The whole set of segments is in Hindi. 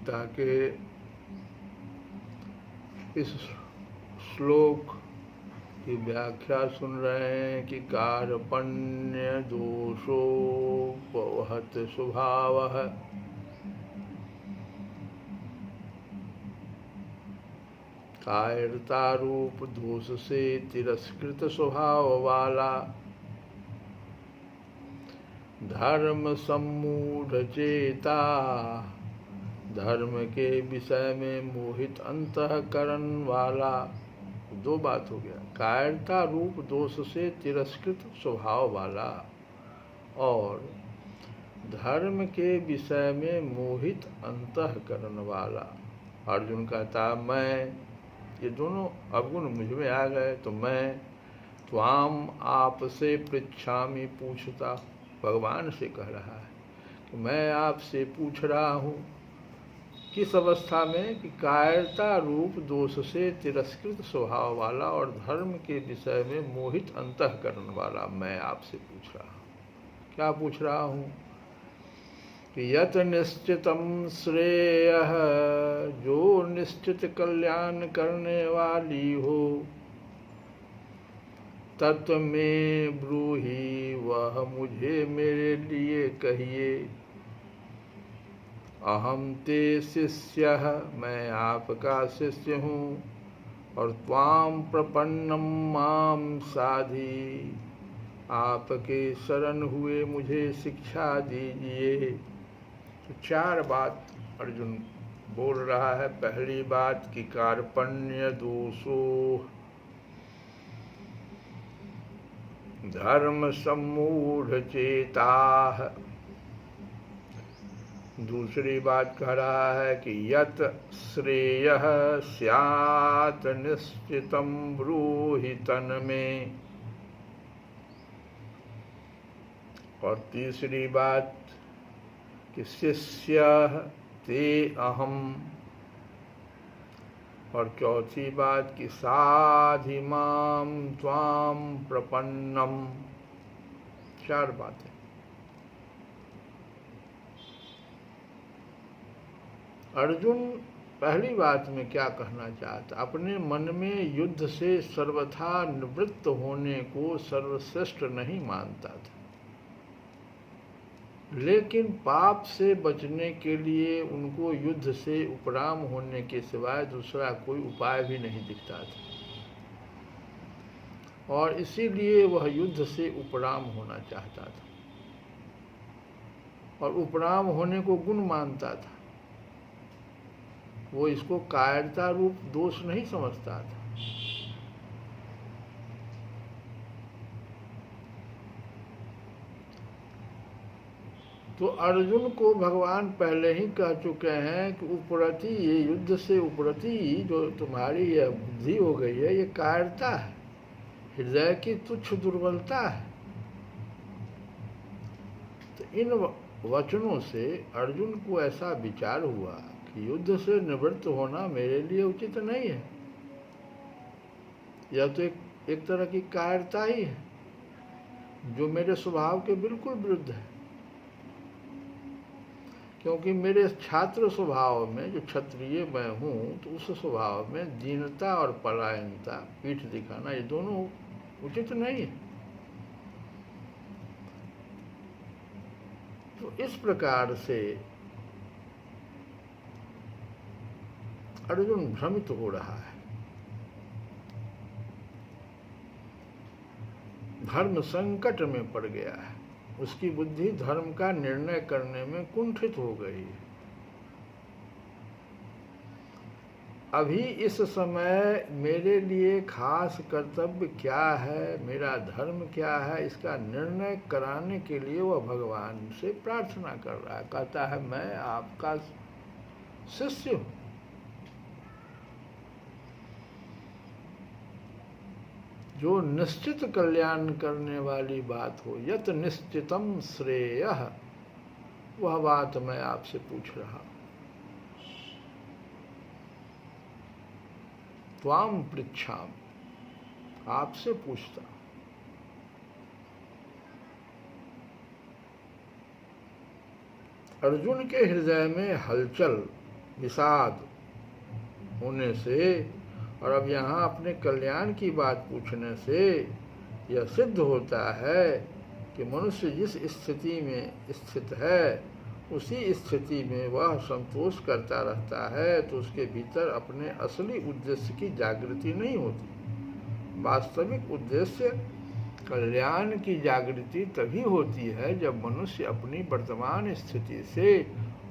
गीता के इस श्लोक की व्याख्या सुन रहे हैं कि कार्पण्य दोषोपहत स्वभावः, कायरता रूप दोष से तिरस्कृत स्वभाव वाला, धर्म सम्मूढ़ चेता, धर्म के विषय में मोहित अंतःकरण वाला। दो बात हो गया, कायरता रूप दोष से तिरस्कृत स्वभाव वाला और धर्म के विषय में मोहित अंतःकरण वाला। अर्जुन कहता मैं, ये दोनों अवगुण मुझ में आ गए तो मैं त्वाम आपसे पृच्छामि पूछता, भगवान से कह रहा है कि मैं आपसे पूछ रहा हूँ किस अवस्था में, कि कायरता रूप दोष से तिरस्कृत स्वभाव वाला और धर्म के विषय में मोहित अंतःकरण वाला मैं आपसे पूछ रहा हूँ। क्या पूछ रहा हूँ कि यत निश्चितम श्रेयः, जो निश्चित कल्याण करने वाली हो, तत्व में ब्रूहि, वह मुझे मेरे लिए कहिए। अहम ते शिष्यः, मैं आपका शिष्य हूँ, और त्वाम प्रपन्नम माम साधि, आपके शरण हुए मुझे शिक्षा दीजिए। तो चार बात अर्जुन बोल रहा है। पहली बात कि कार्पण्य दोषो धर्म सम्मूढ़ चेताः, दूसरी बात कह रहा है कि यत श्रेयः स्यात् निश्चितं ब्रूहि तन में, और तीसरी बात कि शिष्यः ते अहम, और चौथी बात कि साधि माम त्वाम प्रपन्नम। चार बातें। अर्जुन पहली बात में क्या कहना चाहता, अपने मन में युद्ध से सर्वथा निवृत्त होने को सर्वश्रेष्ठ नहीं मानता था, लेकिन पाप से बचने के लिए उनको युद्ध से उपराम होने के सिवाय दूसरा कोई उपाय भी नहीं दिखता था, और इसीलिए वह युद्ध से उपराम होना चाहता था और उपराम होने को गुण मानता था। वो इसको कायरता रूप दोष नहीं समझता था। तो अर्जुन को भगवान पहले ही कह चुके हैं कि उपरति, ये युद्ध से उपरति जो तुम्हारी यह बुद्धि हो गई है, ये कायरता है, हृदय की तुच्छ दुर्बलता है। तो इन वचनों से अर्जुन को ऐसा विचार हुआ कि युद्ध से निवृत्त होना मेरे लिए उचित नहीं है, यह तो एक तरह की कायरता ही है जो मेरे स्वभाव के बिल्कुल विरुद्ध है। क्योंकि मेरे छात्र स्वभाव में, जो क्षत्रिय मैं हूँ, तो उस स्वभाव में दीनता और पलायनता, पीठ दिखाना, ये दोनों उचित नहीं है। तो इस प्रकार से अर्जुन भ्रमित हो रहा है, धर्म संकट में पड़ गया है, उसकी बुद्धि धर्म का निर्णय करने में कुंठित हो गई है। अभी इस समय मेरे लिए खास कर्तव्य क्या है, मेरा धर्म क्या है, इसका निर्णय कराने के लिए वह भगवान से प्रार्थना कर रहा है। कहता है मैं आपका शिष्य हूँ, जो निश्चित कल्याण करने वाली बात हो, यत निश्चितम श्रेयः, वह बात मैं आपसे पूछ रहा हूं। त्वाम पृच्छामि, आपसे पूछता। अर्जुन के हृदय में हलचल विषाद होने से और अब यहाँ अपने कल्याण की बात पूछने से यह सिद्ध होता है कि मनुष्य जिस स्थिति में स्थित है उसी स्थिति में वह संतोष करता रहता है, तो उसके भीतर अपने असली उद्देश्य की जागृति नहीं होती। वास्तविक उद्देश्य कल्याण की जागृति तभी होती है जब मनुष्य अपनी वर्तमान स्थिति से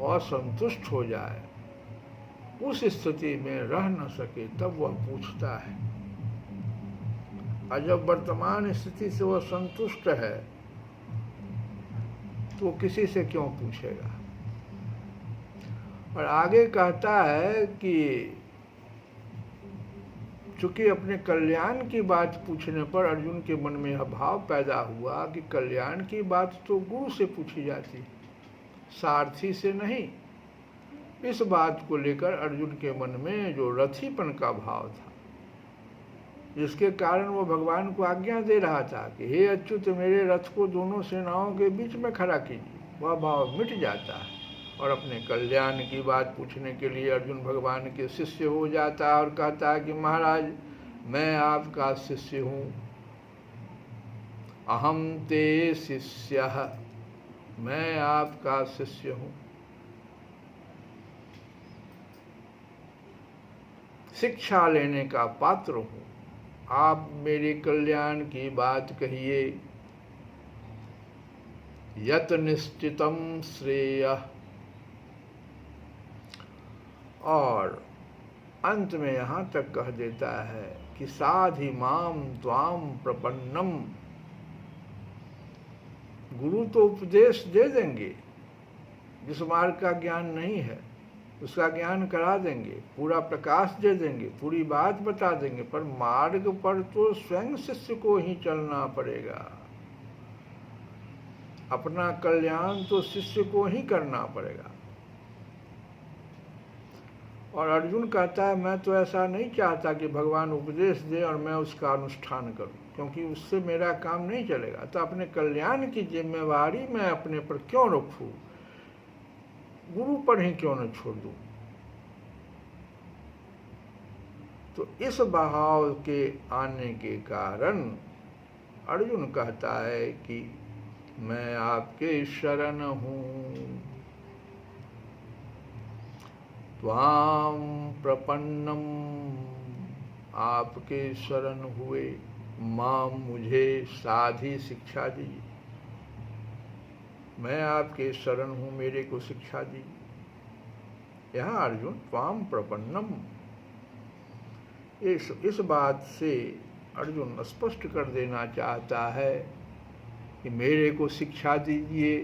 असंतुष्ट हो जाए, उस स्थिति में रह न सके, तब वह पूछता है। और जब वर्तमान स्थिति से वह संतुष्ट है तो किसी से क्यों पूछेगा। और आगे कहता है कि चूंकि अपने कल्याण की बात पूछने पर अर्जुन के मन में यह भाव पैदा हुआ कि कल्याण की बात तो गुरु से पूछी जाती, सारथी से नहीं। इस बात को लेकर अर्जुन के मन में जो रथीपन का भाव था, जिसके कारण वो भगवान को आज्ञा दे रहा था कि हे अच्युत, मेरे रथ को दोनों सेनाओं के बीच में खड़ा कीजिए, वह भाव मिट जाता है और अपने कल्याण की बात पूछने के लिए अर्जुन भगवान के शिष्य हो जाता है और कहता है कि महाराज, मैं आपका शिष्य हूँ, अहम ते शिष्यः, मैं आपका शिष्य हूँ। शिक्षा लेने का पात्र हूँ, आप मेरे कल्याण की बात कहिए। यत निश्चितम श्रेयः, और अंत में यहाँ तक कह देता है कि साधि माम त्वाम प्रपन्नम। गुरु तो उपदेश दे देंगे, जिस मार्ग का ज्ञान नहीं है उसका ज्ञान करा देंगे, पूरा प्रकाश दे देंगे, पूरी बात बता देंगे, पर मार्ग पर तो स्वयं शिष्य को ही चलना पड़ेगा। अपना कल्याण तो शिष्य को ही करना पड़ेगा। और अर्जुन कहता है, मैं तो ऐसा नहीं चाहता कि भगवान उपदेश दे और मैं उसका अनुष्ठान करूं, क्योंकि उससे मेरा काम नहीं चलेगा। तो अपने कल्याण की जिम्मेवारी मैं अपने पर क्यों रखूं, गुरु पर ही क्यों न छोड़ दूं। तो इस भाव के आने के कारण अर्जुन कहता है कि मैं आपके शरण हूं, त्वाम प्रपन्नम, आपके शरण हुए, माम, मुझे साधी शिक्षा दीजिए, मैं आपके शरण हूँ, मेरे को शिक्षा दीजिए। यहाँ अर्जुन त्वाम प्रपन्नम, इस बात से अर्जुन स्पष्ट कर देना चाहता है कि मेरे को शिक्षा दीजिए।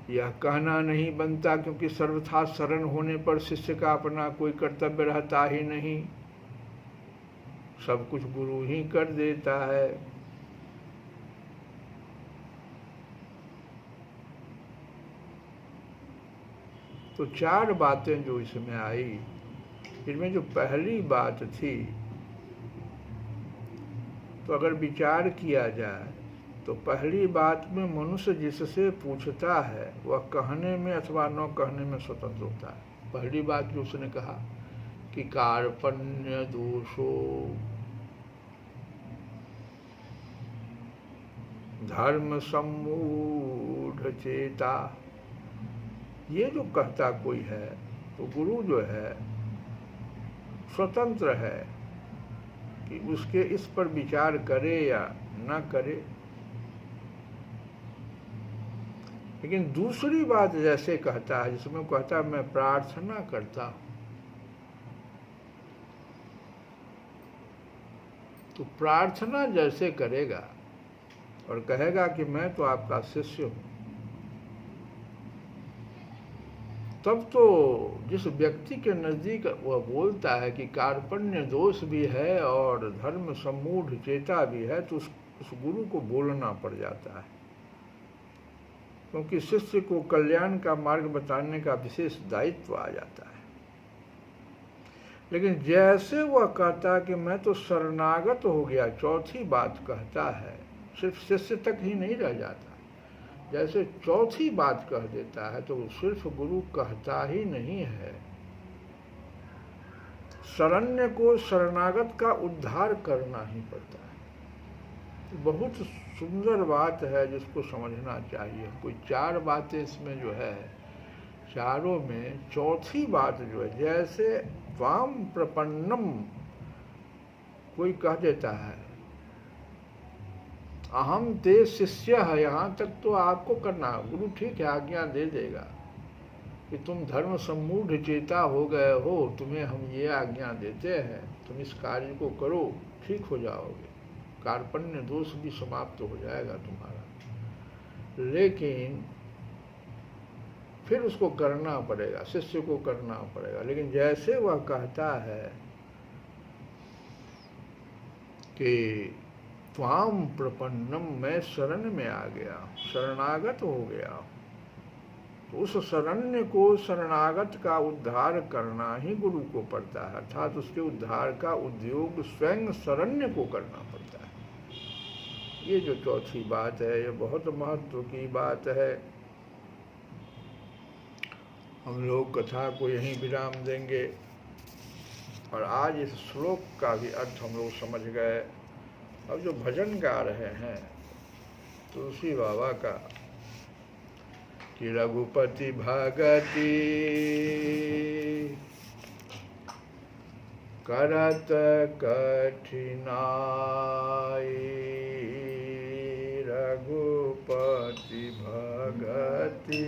यह कहना नहीं बनता, क्योंकि सर्वथा शरण होने पर शिष्य का अपना कोई कर्तव्य रहता ही नहीं, सब कुछ गुरु ही कर देता है। तो चार बातें जो इसमें आई, इनमें जो पहली बात थी, तो अगर विचार किया जाए तो पहली बात में मनुष्य जिससे पूछता है वह कहने में अथवा न कहने में स्वतंत्र होता है। पहली बात जो उसने कहा कि कार्पण्य दोषो धर्म सम्मूढ़ चेता, ये जो कहता कोई है तो गुरु जो है स्वतंत्र है कि उसके इस पर विचार करे या न करे। लेकिन दूसरी बात जैसे कहता है, जिसमें कहता है मैं प्रार्थना करता हूं, तो प्रार्थना जैसे करेगा और कहेगा कि मैं तो आपका शिष्य हूं, तब तो जिस व्यक्ति के नज़दीक वह बोलता है कि कार्पण्य दोष भी है और धर्म सम्मूढ़ चेता भी है, तो उस गुरु को बोलना पड़ जाता है, क्योंकि शिष्य को कल्याण का मार्ग बताने का विशेष दायित्व आ जाता है। लेकिन जैसे वह कहता है कि मैं तो शरणागत हो गया, चौथी बात कहता है, सिर्फ शिष्य तक ही नहीं रह जाता, जैसे चौथी बात कह देता है तो सिर्फ गुरु कहता ही नहीं है, शरण्य को शरणागत का उद्धार करना ही पड़ता है। बहुत सुंदर बात है जिसको समझना चाहिए। कोई 4 बातें इसमें जो है, चारों में चौथी बात जो है, जैसे वाम प्रपन्नम कोई कह देता है अहम ते शिष्य है, यहाँ तक तो आपको करना, गुरु ठीक है आज्ञा दे देगा कि तुम धर्म सम्मूढ़ चेता हो गए हो, तुम्हें हम ये आज्ञा देते हैं, तुम इस कार्य को करो, ठीक हो जाओगे, कार्पण्य दोष भी समाप्त हो जाएगा तुम्हारा। लेकिन फिर उसको करना पड़ेगा, शिष्य को करना पड़ेगा। लेकिन जैसे वह कहता है कि त्वाम प्रपन्नम, मैं शरण में आ गया, शरणागत हो गया, तो उस शरण्य को, शरणागत का उद्धार करना ही गुरु को पड़ता है, अर्थात उसके उद्धार का उद्योग स्वयं शरण्य को करना पड़ता है। ये जो चौथी बात है, ये बहुत महत्व की बात है। हम लोग कथा को यहीं विराम देंगे और आज इस श्लोक का भी अर्थ हम लोग समझ गए। अब जो भजन गा रहे हैं तुलसी बाबा का कि रघुपति भगति करत कठिनाई, रघुपति भगति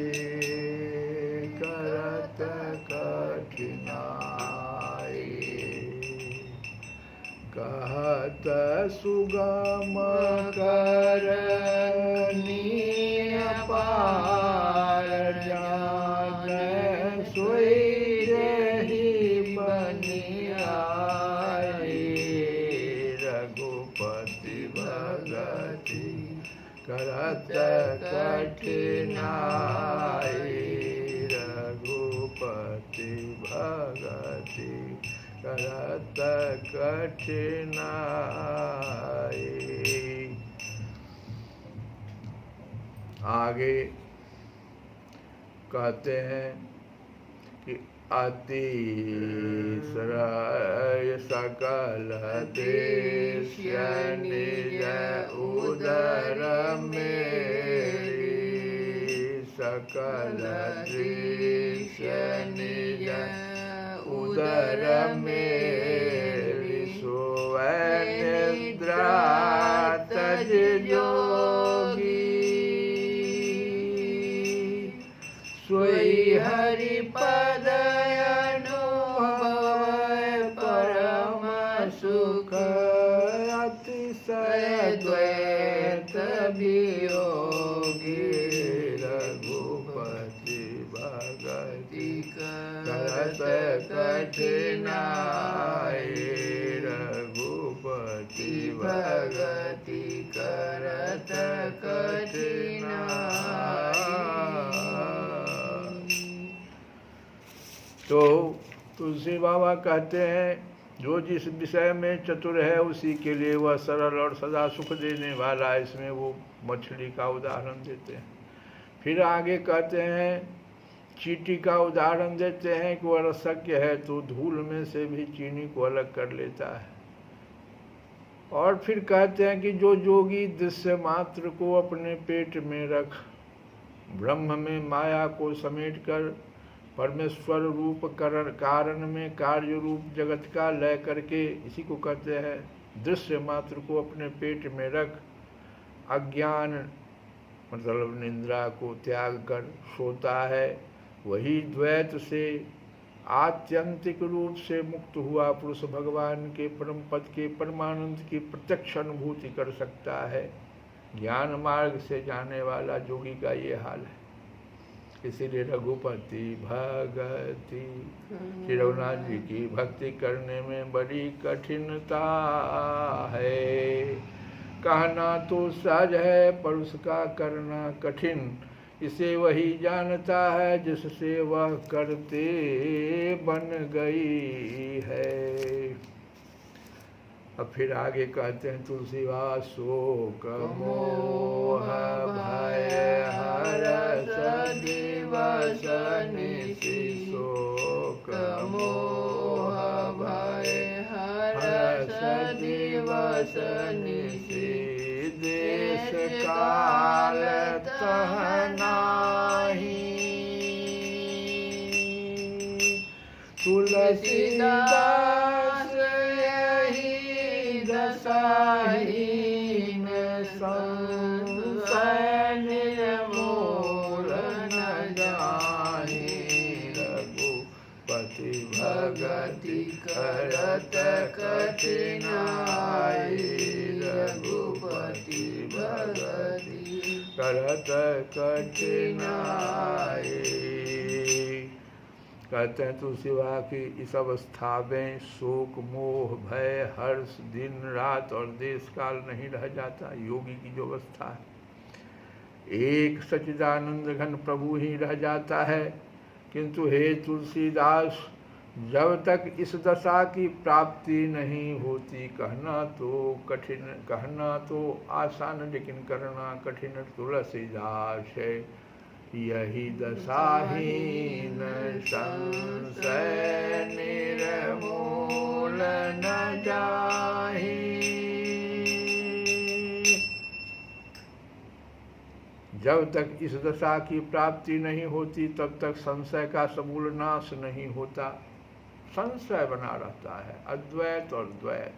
करत कठिनाई, कहत सुगम करनी अपार, जान सोई रही बनी आई, रघुपति भगति करत कठिनाई, रघुपति भगति करत कठिनाई। आगे कहते हैं कि अति सरय सकल देश निज उदर मेरी, सकल देश निज उदर मेरी, सोवै निद्रा तज जोगी, सोई हरि पद अनुभव परम सुख, अतिशय द्वैत वियोगी, रघुपति भगति करत कठिनाई, रघुपति भगति करत कठिनाई। तो तुलसी बाबा कहते हैं जो जिस विषय में चतुर है उसी के लिए वह सरल और सदा सुख देने वाला है। इसमें वो मछली का उदाहरण देते हैं। फिर आगे कहते हैं चींटी का उदाहरण देते हैं कि वह रसज्ञ है तो धूल में से भी चीनी को अलग कर लेता है। और फिर कहते हैं कि जो योगी दृश्य मात्र को अपने पेट में रख ब्रह्म में माया को समेट कर परमेश्वर रूप कारण में कार्य रूप जगत का लय करके, इसी को कहते हैं दृश्य मात्र को अपने पेट में रख, अज्ञान मतलब निंद्रा को त्याग कर सोता है, वही द्वैत से आत्यंतिक रूप से मुक्त हुआ पुरुष भगवान के परम पद के परमानंद की प्रत्यक्ष अनुभूति कर सकता है। ज्ञान मार्ग से जाने वाला योगी का ये हाल है। इसीलिए रघुपति भगति, श्री रघुनाथ जी की भक्ति करने में बड़ी कठिनता है। कहना तो सहज है पर उसका करना कठिन, इसे वही जानता है जिससे वह करते बन गई है। अब फिर आगे कहते हैं तुलसीदास शोक मोह भय हरस दिवस निशि, शोक मोह भय दिवस निशि देश काल तह नाही। तुलसीदास यही दशाहीन संशय निर्मूल न जाहि। रघुपति भगति करत कठिनाई। रघुपति भगति करत कठिनाई। कहते हैं तुलसीवा की इस अवस्था में शोक मोह भय हर्ष दिन रात और देश काल नहीं रह जाता। योगी की जो अवस्था है एक सच्चिदानंद घन प्रभु ही रह जाता है। किंतु हे तुलसीदास जब तक इस दशा की प्राप्ति नहीं होती कहना तो आसान लेकिन करना कठिन। तुलसीदास है यही दशाहीन संशय निर्मूल न जाहि। जब तक इस दशा की प्राप्ति नहीं होती तब तक संशय का समूल नाश नहीं होता। संशय बना रहता है अद्वैत और द्वैत।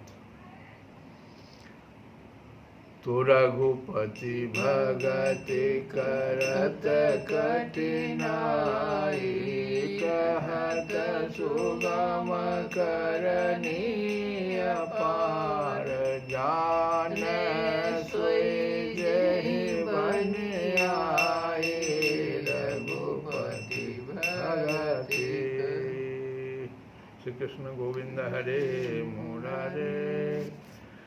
तो रघुपति भगति करत कठिनाई। कहत सुगम करनी अपार जान सोई जहि बन आए। रघुपति भगति। श्री कृष्ण गोविंद हरे मुरारे।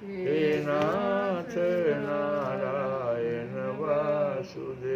हे नाथ नारायण वासुदेव।